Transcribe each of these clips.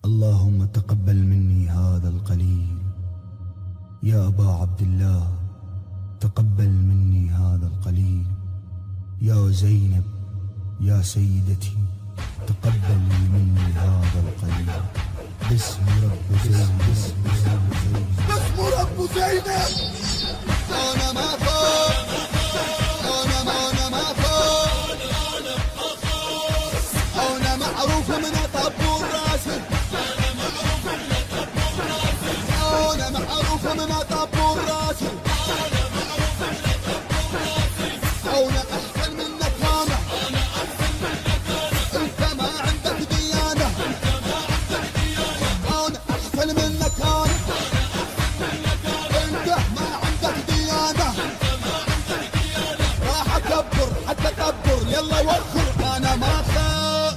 اللهم تقبل مني هذا القليل. يا أبا عبد الله تقبل مني هذا القليل. يا زينب يا سيدتي تقبلي مني هذا القليل. باسم رب زينب باسم رب زينب. أنا ما فوق أنا ما فوق أنا معروف من طبور راسي. أنا معروف من طبور راسي. أنا أحسن منك أنا. أنت ما عندك ديانة. أنا أحسن منك أنا. أنت ما عندك ديانة. راح أكبر حتى أكبر يلا وخر. أنا ما خاف.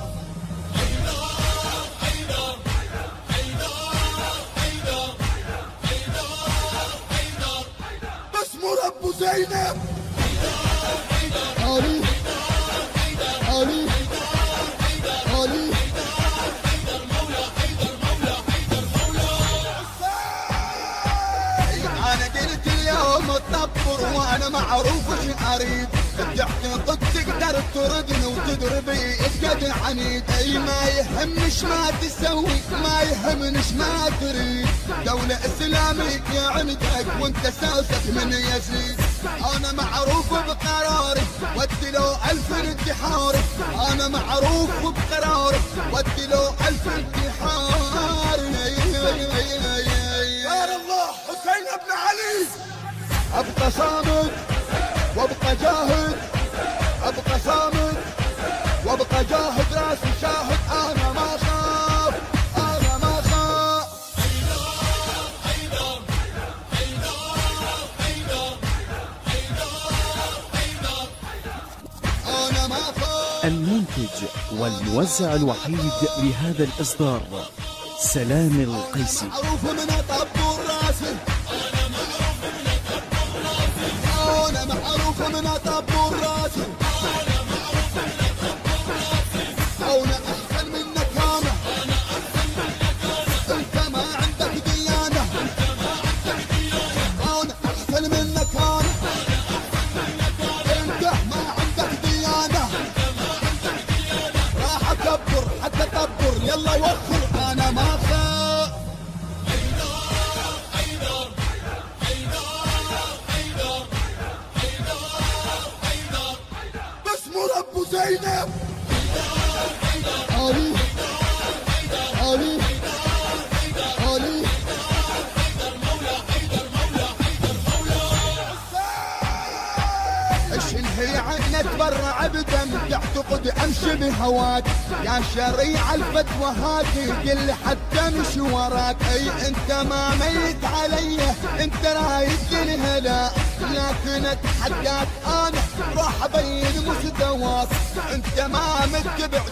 باسم رب زينب. علي علي علي أنا قلت اليوم الطبر وأنا معروف شي أريد. تعتقد تقدر تردني وتضربي بقد عنيد. أي ما يهمنش ما تسوي ما يهمنش ما تريد. دولة إسلامية عندك وانت ساسك من يزيد. أنا معروف بقراري ودي له 1000 انتحاري. أنا معروف بقراري ودي له 1000 انتحاري. غير الله حسين ابن علي. أبقى صامد وابقى جاهد. أبقى صامد وابقى جاهد. راسي شاهد. أنا ما خاف أنا ما خاف. أنا ما خاف. المنتج والموزع الوحيد لهذا الإصدار سلام القيسي. معروف من طبور راسي. أنا معروف من طبور راسي. أنا أحسن منك أنا. أنت ما عندك ديانة. أنا أحسن منك أنا. أنت ما عندك ديانة. راح أكبر حتى أكبر يلا وخر. أنا ما خاف. باسم رب زينب. علي علي علي هي عنا تبرع بدم. تعتقد امشي بهواك يا شريع الفتوى هاتي. قل حتى امشي وراك. اي انت ما ميت علي انت رايد الهلا. لكن اتحداك انا راح ابين مستواك. انت ما متبع